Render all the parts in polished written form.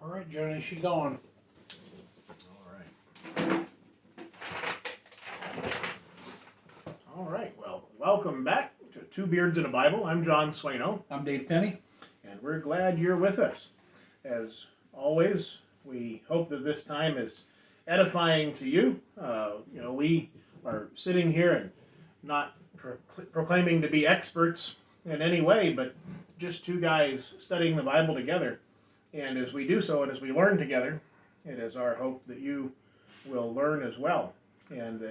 All right, Johnny, she's on. All right, well, welcome back to Two Beards and a Bible. I'm John Swano. I'm Dave Tenney. And we're glad you're with us. As always, we hope that this time is edifying to you. We are sitting here and not proclaiming to be experts in any way, but just two guys studying the Bible together. And as we do so, and as we learn together, it is our hope that you will learn as well. And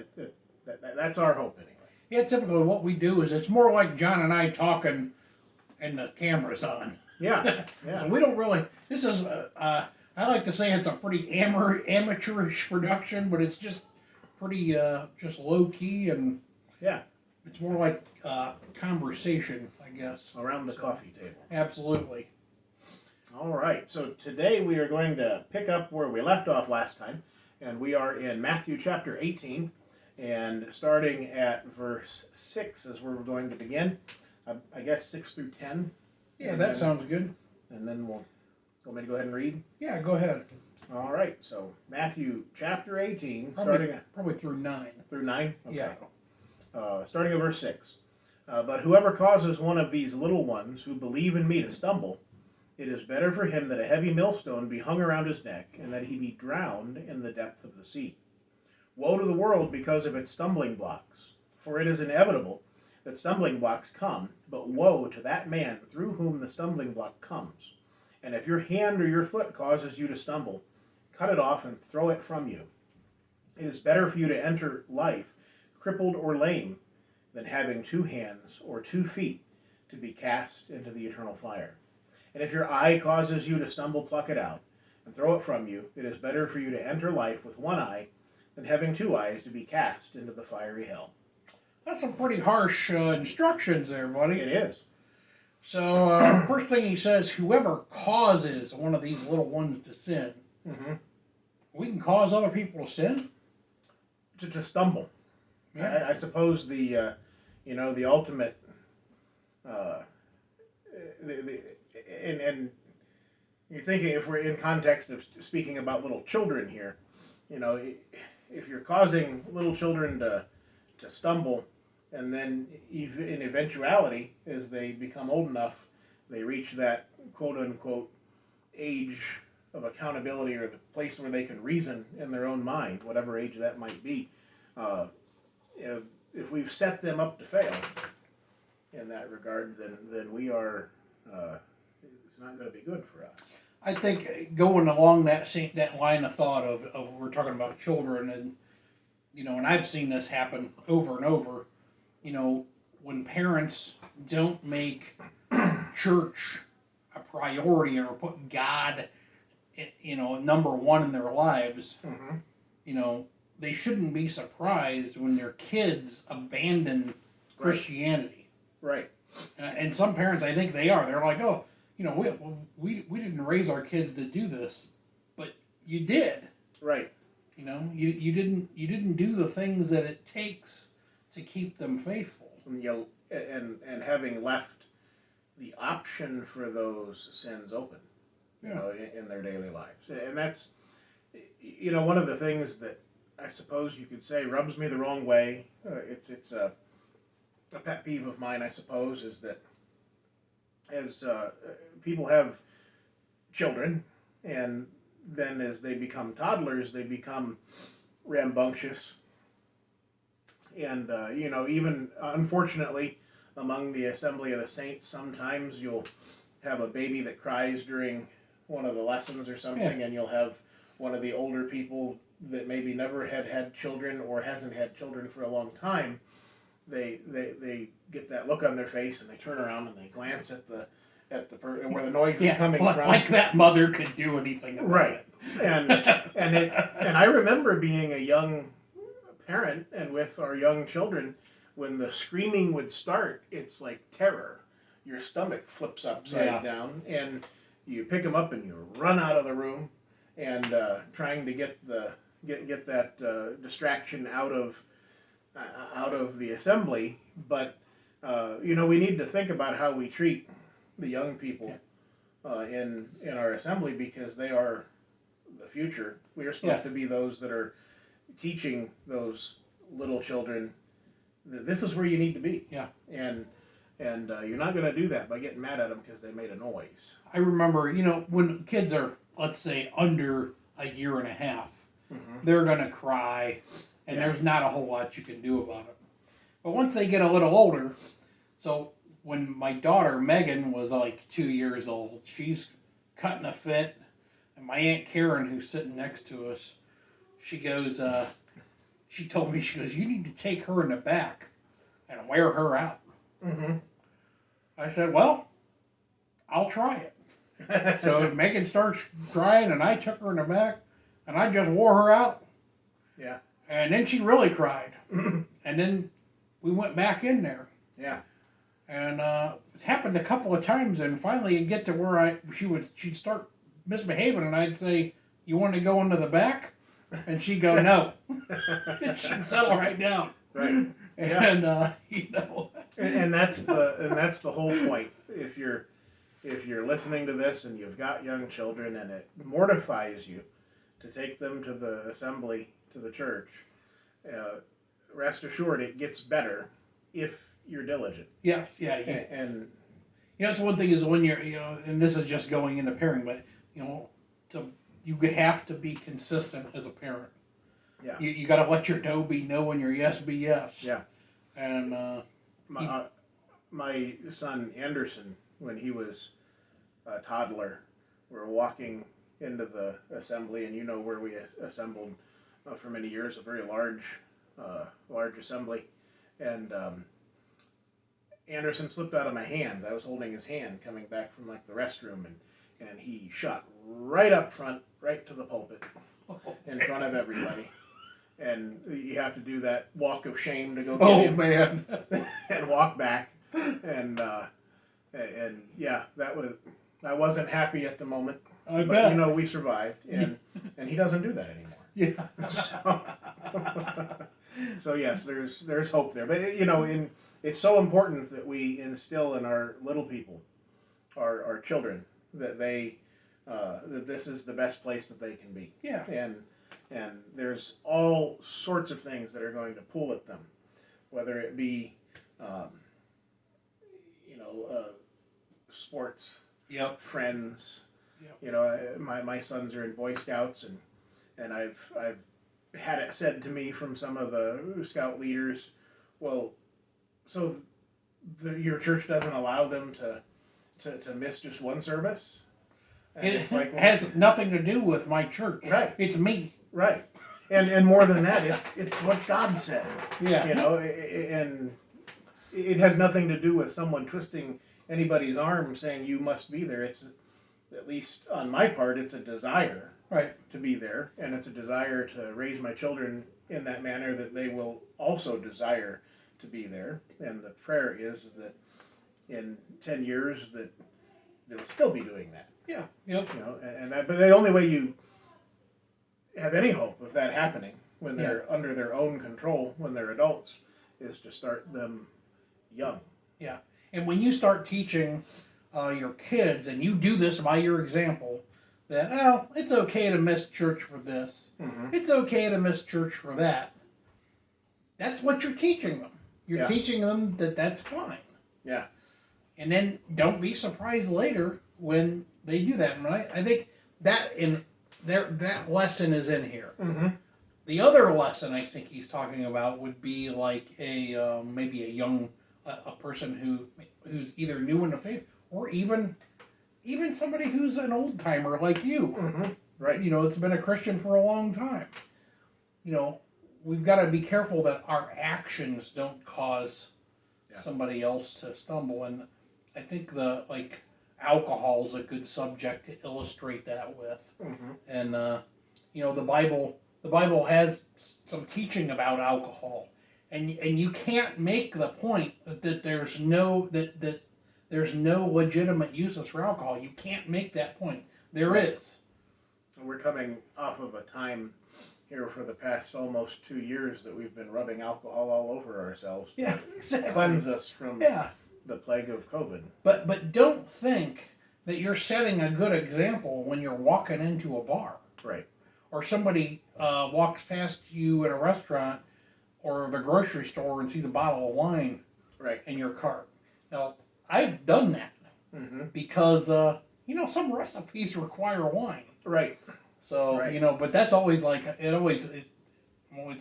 that's our hope anyway. Yeah, typically what we do is it's more like John and I talking and the camera's on. Yeah. So we don't really, this is, I like to say it's a pretty amateurish production, but it's just pretty, just low key and Yeah. it's more like conversation, I guess. Around the coffee table. Absolutely. All right, so today we are going to pick up where we left off last time, and we are in Matthew chapter 18, and starting at verse 6 is where we're going to begin. I guess 6 through 10. Yeah, that sounds good. And then we'll go ahead and read. Yeah, go ahead. All right, so Matthew chapter 18, probably through 9. Through 9? Okay. Yeah. Starting at verse 6. But whoever causes one of these little ones who believe in me to stumble, it is better for him that a heavy millstone be hung around his neck, and that he be drowned in the depth of the sea. Woe to the world because of its stumbling blocks, for it is inevitable that stumbling blocks come, but woe to that man through whom the stumbling block comes. And if your hand or your foot causes you to stumble, cut it off and throw it from you. It is better for you to enter life crippled or lame than having 2 hands or 2 feet to be cast into the eternal fire. And if your eye causes you to stumble, pluck it out and throw it from you. It is better for you to enter life with 1 eye than having 2 eyes to be cast into the fiery hell. That's some pretty harsh instructions there, buddy. It is. So, first thing he says, whoever causes one of these little ones to sin, we can cause other people to sin? To stumble. Yeah. I suppose the ultimate, and you're thinking, if we're in context of speaking about little children here, if you're causing little children to stumble, and then in eventuality, as they become old enough, they reach that quote-unquote age of accountability, or the place where they can reason in their own mind, whatever age that might be. If we've set them up to fail in that regard, then we are, it's not going to be good for us. I think going along that line of thought of we're talking about children, and and I've seen this happen over and over. When parents don't make church a priority or put God, number one in their lives, they shouldn't be surprised when their kids abandon Christianity. Right. And some parents, I think they are. They're like, oh, we didn't raise our kids to do this, but you did. Right. You didn't do the things that it takes to keep them faithful. And having left the option for those sins open, in their daily lives. And that's, one of the things that I suppose you could say rubs me the wrong way. It's a pet peeve of mine, I suppose, is that as people have children, and then as they become toddlers, they become rambunctious. And, even unfortunately, among the Assembly of the Saints, sometimes you'll have a baby that cries during one of the lessons or something, and you'll have one of the older people that maybe never had children or hasn't had children for a long time. They get that look on their face, and they turn around and they glance at the where the noise is coming from. Like that mother could do anything about it. And I remember being a young parent and with our young children, when the screaming would start, it's like terror. Your stomach flips upside down, and you pick them up and you run out of the room, and trying to get that distraction out of the assembly. But we need to think about how we treat the young people in our assembly because they are the future. We are supposed to be those that are teaching those little children that this is where you need to be. Yeah. And you're not going to do that by getting mad at them because they made a noise. I remember, when kids are, let's say, under a year and a half, they're going to cry, and there's not a whole lot you can do about it. But once they get a little older, so when my daughter, Megan, was like 2 years old, she's cutting a fit, and my Aunt Karen, who's sitting next to us, she goes, she told me, she goes, you need to take her in the back and wear her out. I said, well, I'll try it. So Megan starts crying, and I took her in the back, and I just wore her out. Yeah. And then she really cried. And then we went back in there. Yeah. And it happened a couple of times, and finally it'd get to where she'd start misbehaving, and I'd say, you want to go into the back? And she'd go, no. She'd settle right down. Right. And and that's the whole point. If you're listening to this and you've got young children and it mortifies you to take them to the assembly, to the church, rest assured it gets better if you're diligent. Yes, yeah. And that's one thing is when you're, and this is just going into parenting, but so you have to be consistent as a parent. Yeah. You got to let your no be no and your yes be yes. Yeah. And my son Anderson, when he was a toddler, we were walking into the assembly, and where we assembled for many years, a very large assembly, and Anderson slipped out of my hands. I was holding his hand coming back from the restroom, and he shot right up front, right to the pulpit, in front of everybody. And you have to do that walk of shame to go get him. Man. And walk back. And yeah, I wasn't happy at the moment. I bet. We survived. And he doesn't do that anymore. Yeah. So yes, there's hope there. But it's so important that we instill in our little people, our children, that that this is the best place that they can be. Yeah. And there's all sorts of things that are going to pull at them, whether it be, sports, friends. Yep. My sons are in Boy Scouts, and I've had it said to me from some of the Scout leaders, well, so your church doesn't allow them to miss just one service? And it has nothing to do with my church. Right. It's me. Right. And more than that, it's what God said. Yeah. And it has nothing to do with someone twisting anybody's arm saying you must be there. It's, at least on my part, it's a desire to be there, and it's a desire to raise my children in that manner that they will also desire to be there. And the prayer is that in 10 years that they'll still be doing that. Yeah. Yep. But the only way you have any hope of that happening when they're under their own control, when they're adults, is to start them young. Yeah. And when you start teaching your kids, and you do this by your example, that, it's okay to miss church for this. Mm-hmm. It's okay to miss church for that. That's what you're teaching them. You're teaching them that that's fine. Yeah. And then don't be surprised later when they do that. And I think that that lesson is in here. Mm-hmm. The other lesson I think he's talking about would be like maybe a young a person who's either new in the faith, or even somebody who's an old timer like you. Mm-hmm. Right. It's been a Christian for a long time. We've got to be careful that our actions don't cause somebody else to stumble. And I think alcohol is a good subject to illustrate that with. Mm-hmm. And the Bible has some teaching about alcohol, and you can't make the point that there's no legitimate uses for alcohol. You can't make that point. There is. We're coming off of a time here for the past almost 2 years that we've been rubbing alcohol all over ourselves to exactly. cleanse us from the plague of COVID. But don't think that you're setting a good example when you're walking into a bar. Right. Or somebody walks past you in a restaurant or the grocery store and sees a bottle of wine Right. in your cart. Now, I've done that because, some recipes require wine. Right. So, Right. but that's always like, I'm always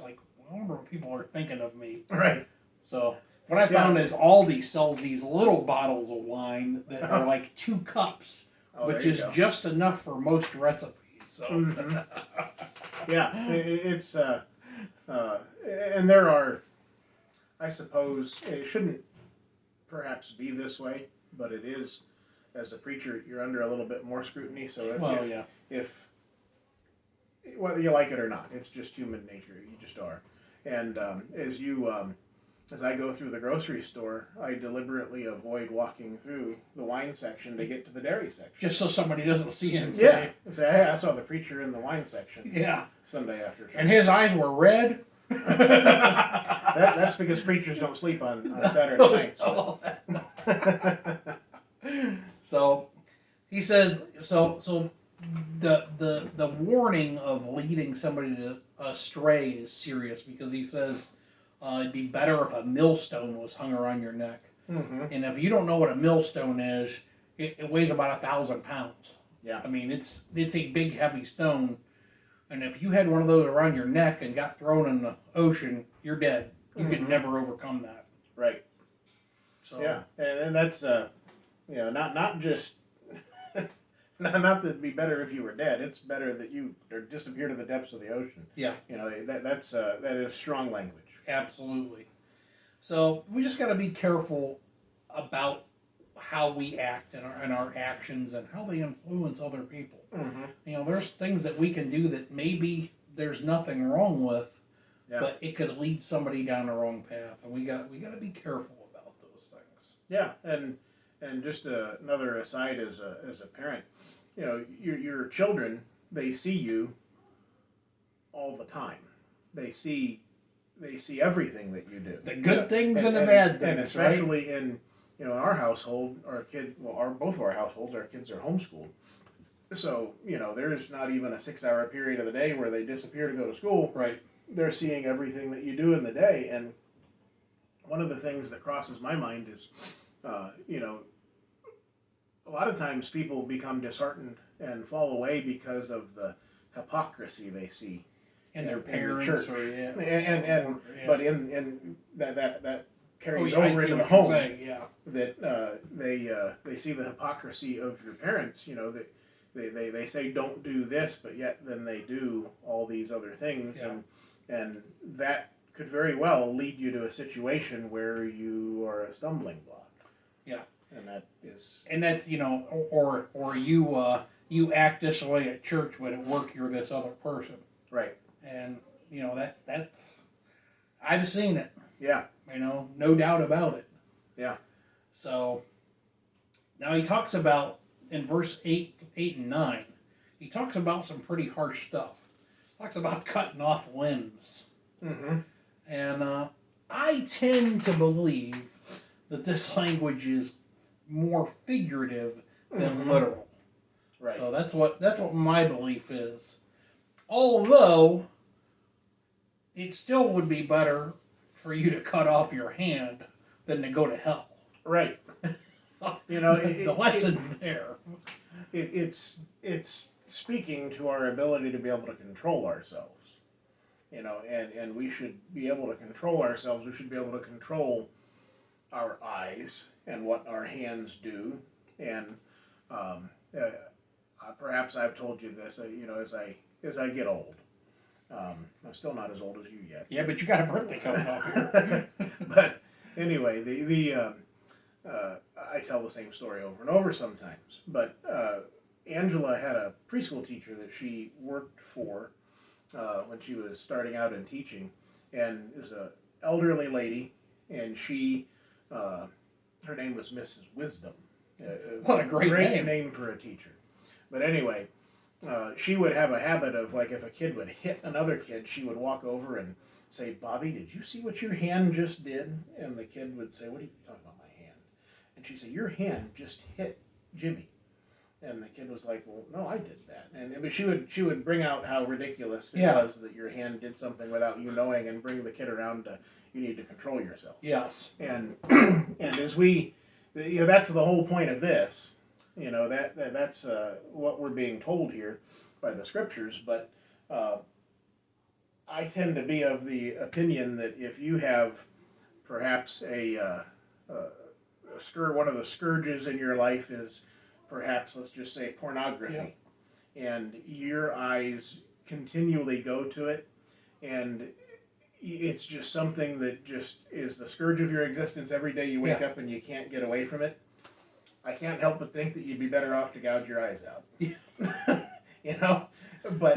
like, I wonder what people are thinking of me. Right. So, what I found is Aldi sells these little bottles of wine that are like 2 cups, which is just enough for most recipes. So, yeah, it's and there are, I suppose, it shouldn't perhaps be this way, but it is. As a preacher, you're under a little bit more scrutiny. So if whether you like it or not, it's just human nature. You just are. And as I go through the grocery store, I deliberately avoid walking through the wine section to get to the dairy section. Just so somebody doesn't see it and say, say, hey, I saw the preacher in the wine section. Yeah. Sunday after church. And his eyes were red. That's because preachers don't sleep on Saturday nights. So he says, so the warning of leading somebody astray is serious, because he says it'd be better if a millstone was hung around your neck. And if you don't know what a millstone is, it weighs about 1,000 pounds. Yeah. I mean, it's a big, heavy stone. And if you had one of those around your neck and got thrown in the ocean, you're dead. You could never overcome that. Right. So yeah, and that's not just not that it'd be better if you were dead. It's better that you disappear to the depths of the ocean. Yeah. That is strong language. Absolutely. So we just got to be careful about how we act and our actions and how they influence other people. There's things that we can do that maybe there's nothing wrong with, but it could lead somebody down the wrong path, and we got to be careful about those things. Yeah, and just another aside as a parent, your children, they see you all the time. They see everything that you do. The good things and the bad things, and especially in our household, both of our households, our kids are homeschooled. So, there's not even a 6-hour period of the day where they disappear to go to school. Right. They're seeing everything that you do in the day. And one of the things that crosses my mind is, a lot of times people become disheartened and fall away because of the hypocrisy they see in their in parents, the church. But in that carries over into the home. That they see the hypocrisy of your parents. They say don't do this, but yet then they do all these other things, and that could very well lead you to a situation where you are a stumbling block. Yeah. And that's or you act this way at church, but at work you're this other person. Right. And that's I've seen it. Yeah. No doubt about it. Yeah. So now he talks about in verse 8 and 9, he talks about some pretty harsh stuff. He talks about cutting off limbs. And I tend to believe that this language is more figurative than literal. Right. So that's what my belief is. Although it still would be better for you to cut off your hand than to go to hell. Right. The lesson's there. It's speaking to our ability to be able to control ourselves. And we should be able to control ourselves. We should be able to control our eyes and what our hands do. And perhaps I've told you this. As I get old, I'm still not as old as you yet. Yeah, but you got a birthday coming up here. But anyway, I tell the same story over and over sometimes. But Angela had a preschool teacher that she worked for when she was starting out in teaching, and it was an elderly lady, and she, her name was Mrs. Wisdom. What a great name for a teacher. But anyway, she would have a habit of, like, if a kid would hit another kid, she would walk over and say, "Bobby, did you see what your hand just did?" And the kid would say, "What are you talking about, my hand?" And she'd say, "Your hand just hit Jimmy." And the kid was like, "Well, no, I did that." But she would bring out how ridiculous it Yeah. was that your hand did something without you knowing, and bring the kid around to, you need to control yourself. Yes. And and as we, that's the whole point of this. That's what we're being told here by the scriptures. But I tend to be of the opinion that if you have perhaps one of the scourges in your life is perhaps, let's just say, pornography, and your eyes continually go to it, and it's just something that just is the scourge of your existence. Every day you wake up and you can't get away from it. I can't help but think that you'd be better off to gouge your eyes out. But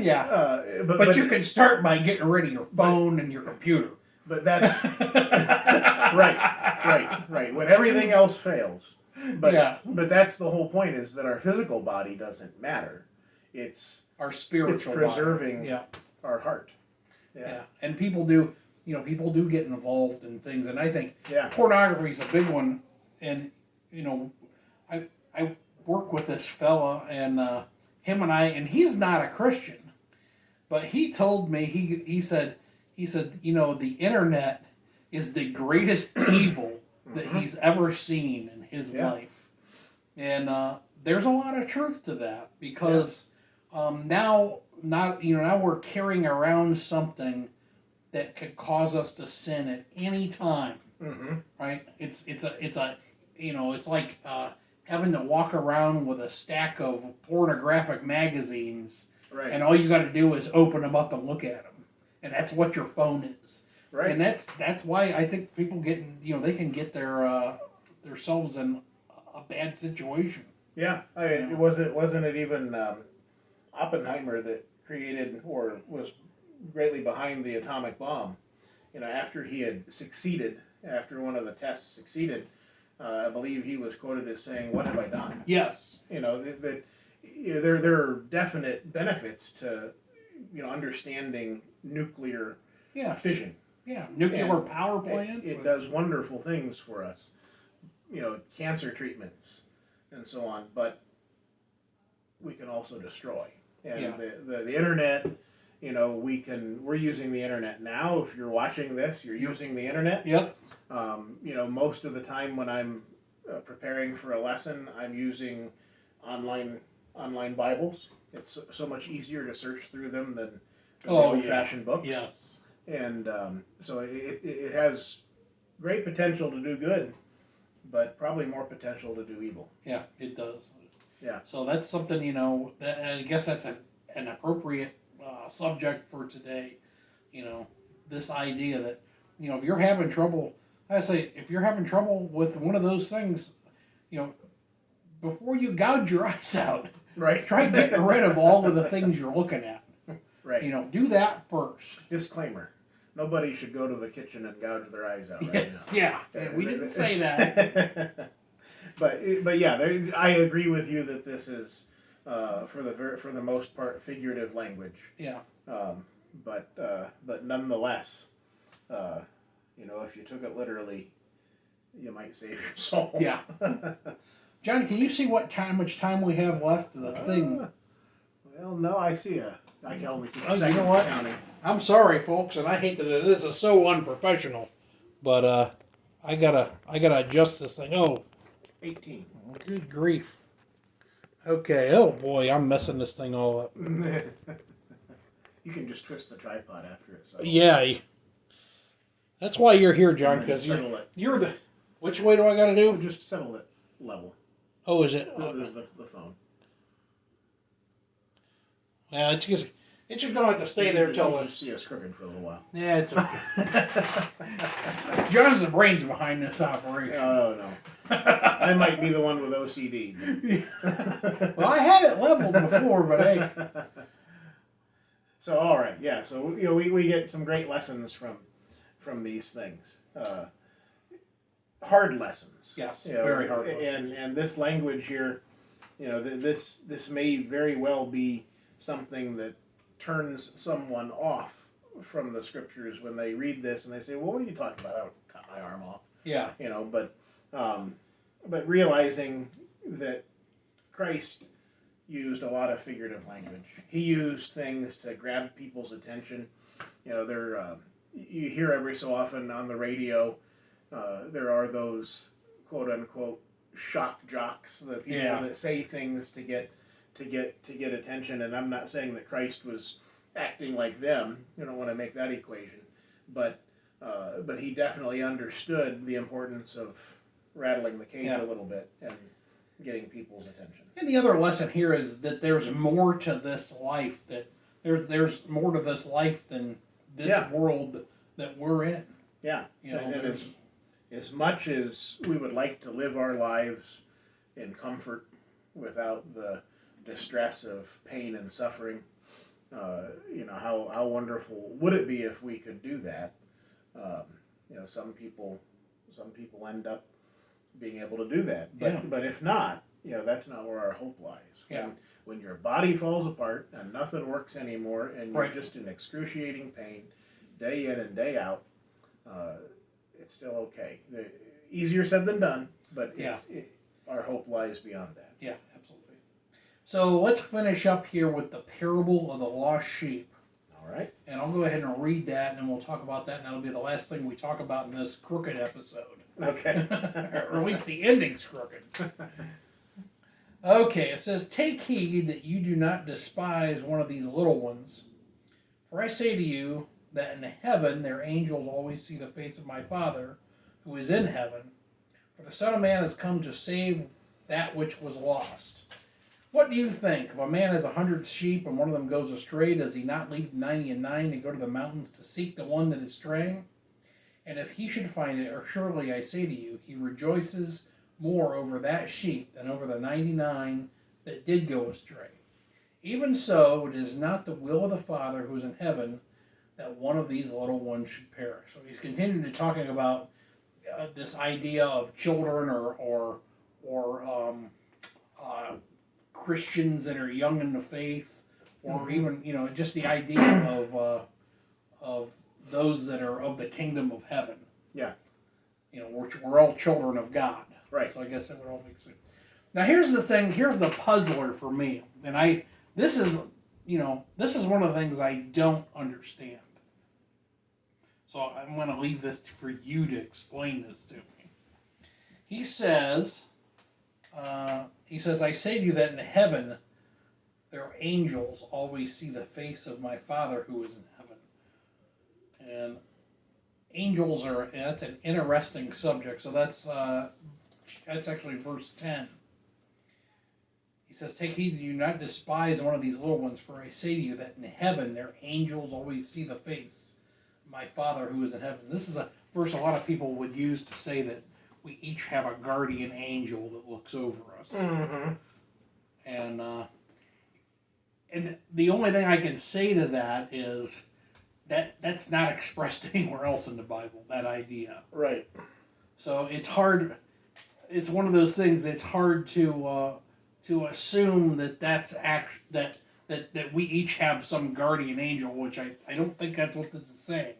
but you can start by getting rid of your phone and your computer. But that's right. When everything else fails. But that's the whole point, is that our physical body doesn't matter. It's our spiritual it's preserving body. our heart. Yeah. And people do get involved in things, and I think Yeah. pornography is a big one. And I work with this fella, and him and I, and he's not a Christian, but he told me, he said the internet is the greatest evil that he's ever seen in his life, and there's a lot of truth to that, because now we're carrying around something that could cause us to sin at any time, right? It's like having to walk around with a stack of pornographic magazines, Right. and all you got to do is open them up and look at them, and that's what your phone is. Right. And that's why I think people they can get themselves in a bad situation. Yeah, wasn't it even Oppenheimer that created or was greatly behind the atomic bomb? After he had succeeded, after one of the tests succeeded, I believe he was quoted as saying, "What have I done?" Yes. There are definite benefits to understanding nuclear fission. Yeah, nuclear power plants. It does wonderful things for us. Cancer treatments and so on, but we can also destroy. And the internet, we're using the internet now. If you're watching this, you're using the internet. Yep. Most of the time when I'm preparing for a lesson, I'm using online Bibles. It's so much easier to search through them than old-fashioned books. Yes. And so it has great potential to do good, but probably more potential to do evil. Yeah, it does. Yeah. So that's something, I guess that's an appropriate subject for today. This idea that, if you're having trouble, if you're having trouble with one of those things, before you gouge your eyes out, right, try getting rid of all of the things you're looking at. Right. Do that first. Disclaimer: nobody should go to the kitchen and gouge their eyes out right now. Yeah, we didn't say that. But yeah, I agree with you that this is for the most part figurative language. Yeah. But nonetheless, if you took it literally, you might save your soul. Yeah. John, can you see how much time we have left of the thing? Well, no, I can only see a You second know what? counting. I'm sorry, folks, and I hate that this is so unprofessional, but I gotta adjust this thing. Oh, 18. good grief. Okay. Oh boy, I'm messing this thing all up. You can just twist the tripod after it. So. Yeah. That's why you're here, John, because you're the. Which way do I got to do? Just settle it level. Oh, is it? The phone. Yeah, it's just gonna have to stay there till you see us crooked for a little while. Yeah, it's okay. John's the brains behind this operation. Oh no, I might be the one with OCD. Well, I had it leveled before, but hey. So all right, yeah. So we get some great lessons from these things. Hard lessons. Yes, very hard lessons. And this language here, this may very well be something that turns someone off from the scriptures when they read this and they say, "Well, what are you talking about? I would cut my arm off." Yeah. But realizing that Christ used a lot of figurative language. He used things to grab people's attention. You hear every so often on the radio, there are those quote unquote shock jocks, the people that say things to get attention. And I'm not saying that Christ was acting like them. You don't want to make that equation, but he definitely understood the importance of rattling the cage a little bit and getting people's attention. And the other lesson here is that there's more to this life, that there's more to this life than this world that we're in. Yeah. And as much as we would like to live our lives in comfort without the distress of pain and suffering, how wonderful would it be if we could do that? Some people end up being able to do that, but if not, that's not where our hope lies. Yeah. When your body falls apart and nothing works anymore, and you're just in excruciating pain, day in and day out, it's still okay. Easier said than done, but our hope lies beyond that. Yeah, absolutely. So let's finish up here with the parable of the lost sheep. All right. And I'll go ahead and read that, and then we'll talk about that, and that'll be the last thing we talk about in this crooked episode. Okay. Or at least the ending's crooked. Okay, it says, "Take heed that you do not despise one of these little ones. For I say to you that in heaven their angels always see the face of my Father who is in heaven. For the Son of Man has come to save that which was lost. What do you think? If a man has 100 sheep and one of them goes astray, does he not leave the 99 and go to the mountains to seek the one that is straying? And if he should find it, or surely I say to you, he rejoices more over that sheep than over the 99 that did go astray. Even so, it is not the will of the Father who is in heaven that one of these little ones should perish." So he's continuing to talking about this idea of children or Christians that are young in the faith, or even just the idea of those that are of the kingdom of heaven. Yeah. We're all children of God. Right. So I guess that would all make sense. Now here's the thing. Here's the puzzler for me, and this is one of the things I don't understand. So I'm going to leave this for you to explain this to me. He says, "I say to you that in heaven, their angels always see the face of my Father who is in heaven." And angels that's an interesting subject. So that's actually verse 10. He says, "Take heed that you do not despise one of these little ones, for I say to you that in heaven their angels always see the face of my Father who is in heaven." This is a verse a lot of people would use to say that we each have a guardian angel that looks over us. Mm-hmm. And the only thing I can say to that is that's not expressed anywhere else in the Bible, that idea. Right. So it's hard. It's one of those things that's hard to assume that we each have some guardian angel, which I don't think that's what this is saying.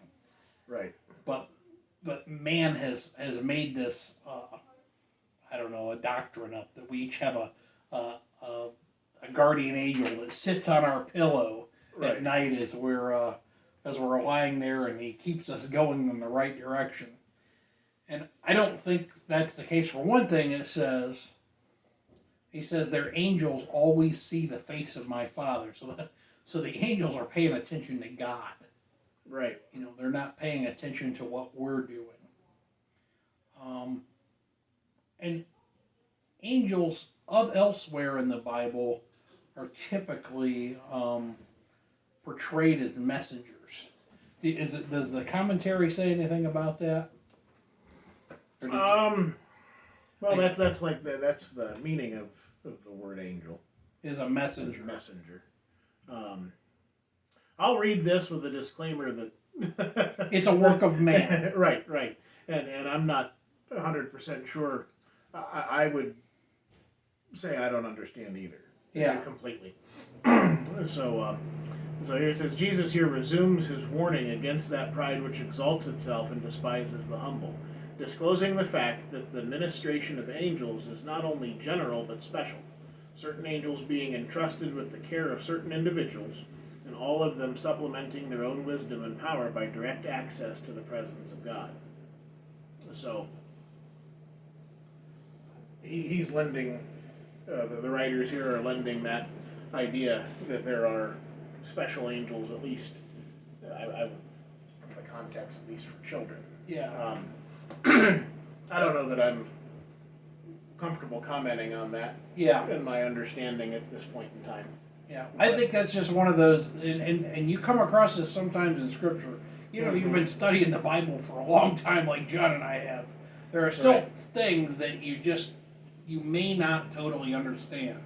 Right. But man has made this a doctrine up that we each have a guardian angel that sits on our pillow at night as we're lying there, and he keeps us going in the right direction. And I don't think that's the case. For one thing, he says their angels always see the face of my Father. So the angels are paying attention to God. Right. They're not paying attention to what we're doing. And angels elsewhere in the Bible are typically portrayed as messengers. Does the commentary say anything about that? Well, that's the meaning of the word angel. Is a messenger. Messenger. I'll read this with a disclaimer that it's a work of man. Right. And I'm not 100% sure. I would say I don't understand either. Yeah. Completely. So here it says, Jesus here resumes his warning against that pride which exalts itself and despises the humble, disclosing the fact that the ministration of angels is not only general but special. certain angels being entrusted with the care of certain individuals, and all of them supplementing their own wisdom and power by direct access to the presence of God. So, he's lending, the writers here are lending that idea that there are special angels, at least, I from the context, at least for children. Yeah. I don't know that I'm comfortable commenting on that. Yeah. In my understanding at this point in time. Yeah. I think that's just one of those, and you come across this sometimes in Scripture. You know, you've been studying the Bible for a long time, like John and I have. There are still things that you may not totally understand.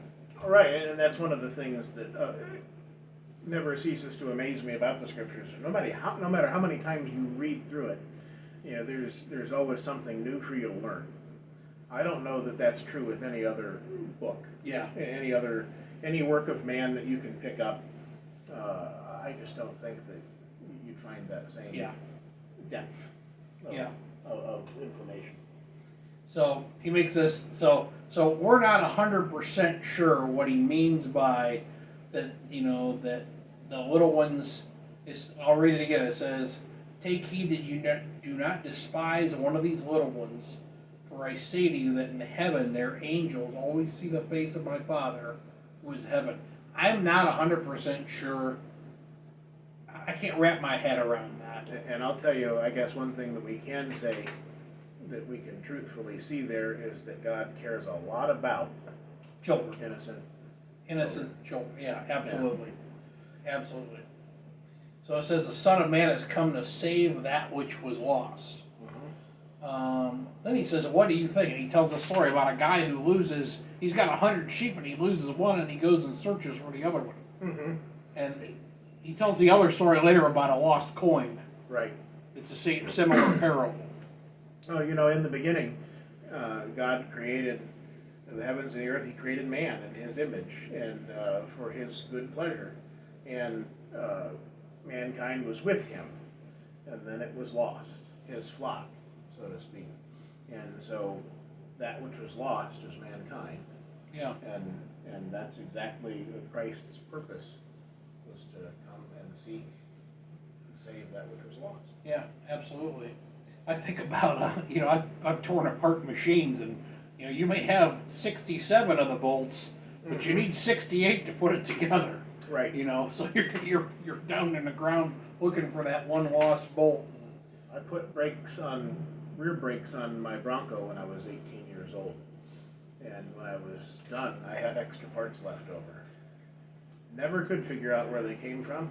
Right, and that's one of the things that never ceases to amaze me about the Scriptures. No matter how many times you read through it, you know, there's always something new for you to learn. I don't know that that's true with any other book. Yeah. Any work of man that you can pick up. I just don't think that you'd find that same depth of information. So he makes this, so we're not 100% sure what he means by that, you know, that the little ones I'll read it again. It says, "Take heed that you do not despise one of these little ones, for I say to you that in heaven their angels always see the face of my Father who is heaven." I'm not 100% sure. I can't wrap my head around that. And I'll tell you, I guess one thing that we can say that we can truthfully see there is that God cares a lot about children. Innocent children. Yeah, absolutely. Yeah. Absolutely. So it says the Son of Man has come to save that which was lost. Then he says, "What do you think?" And he tells a story about a guy who he's got 100 sheep and he loses one and he goes and searches for the other one. Mm-hmm. And he tells the other story later about a lost coin. Right. It's a similar parable. Oh, you know, in the beginning, God created the heavens and the earth. He created man in his image and for his good pleasure. And mankind was with him. And then it was lost, his flock, so to speak. And so that which was lost is mankind. Yeah. And that's exactly Christ's purpose, was to come and seek and save that which was lost. Yeah, absolutely. I think about, you know, I've torn apart machines, and, you know, you may have 67 of the bolts, but you need 68 to put it together. Right. You know, so you're down in the ground looking for that one lost bolt. I put rear brakes on my Bronco when I was 18 years old. And when I was done, I had extra parts left over. Never could figure out where they came from,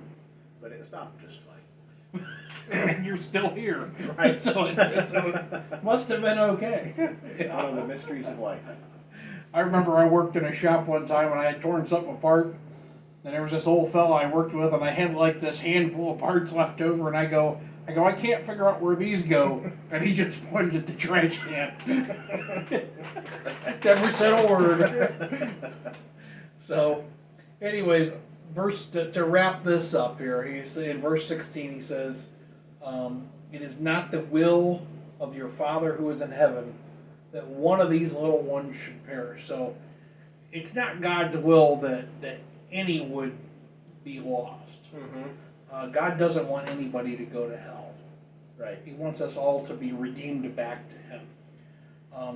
but it stopped just fine. And you're still here. Right. So it must have been okay. One of the mysteries of life. I remember I worked in a shop one time and I had torn something apart. And there was this old fella I worked with, and I had like this handful of parts left over, and I go, I can't figure out where these go. And he just pointed at the trash can. Never said a word. So, anyways, to wrap this up here, in verse 16 he says, "It is not the will of your Father who is in heaven that one of these little ones should perish." So, it's not God's will that any would be lost. Mm-hmm. God doesn't want anybody to go to hell. Right. He wants us all to be redeemed back to Him.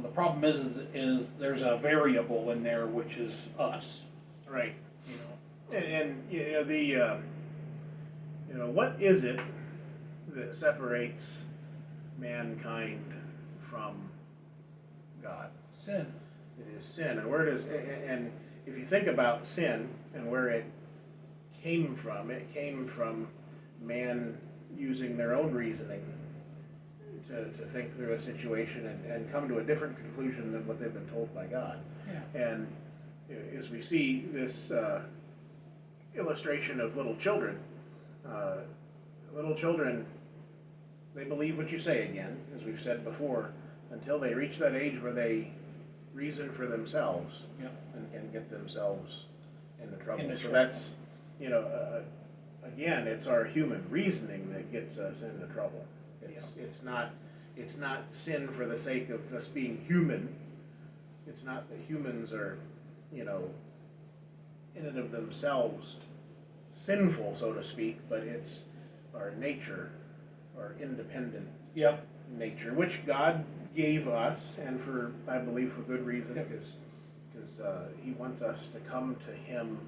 The problem is there's a variable in there, which is us. Right. You know. And you know what is it that separates mankind from God? Sin. It is sin, and if you think about sin and where it came from man using their own reasoning to think through a situation and come to a different conclusion than what they've been told by God. Yeah. And as we see this illustration of little children, they believe what you say again, as we've said before, until they reach that age where they reason for themselves. Yep. And can get themselves into trouble. Into so trouble. That's, again, it's our human reasoning that gets us into trouble. It's not sin for the sake of us being human. It's not that humans are, in and of themselves sinful, so to speak, but it's our nature, our independent Yep. nature, which God gave us, and for, I believe, for good reason, Yep. because He wants us to come to Him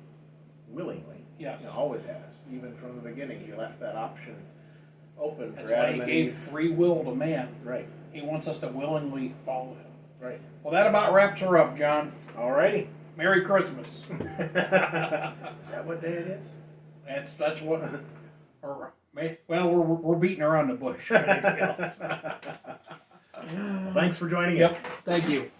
willingly. Yes. He always has. Even from the beginning, He left that option open That's for why Adam he and gave Eve. free will to man. Right. He wants us to willingly follow him. Right. Well, that about wraps her up, John. Alrighty. Merry Christmas. Is that what day it is? That's what. Well, we're beating around the bush. Anything else? Well, thanks for joining in. Yep. Thank you.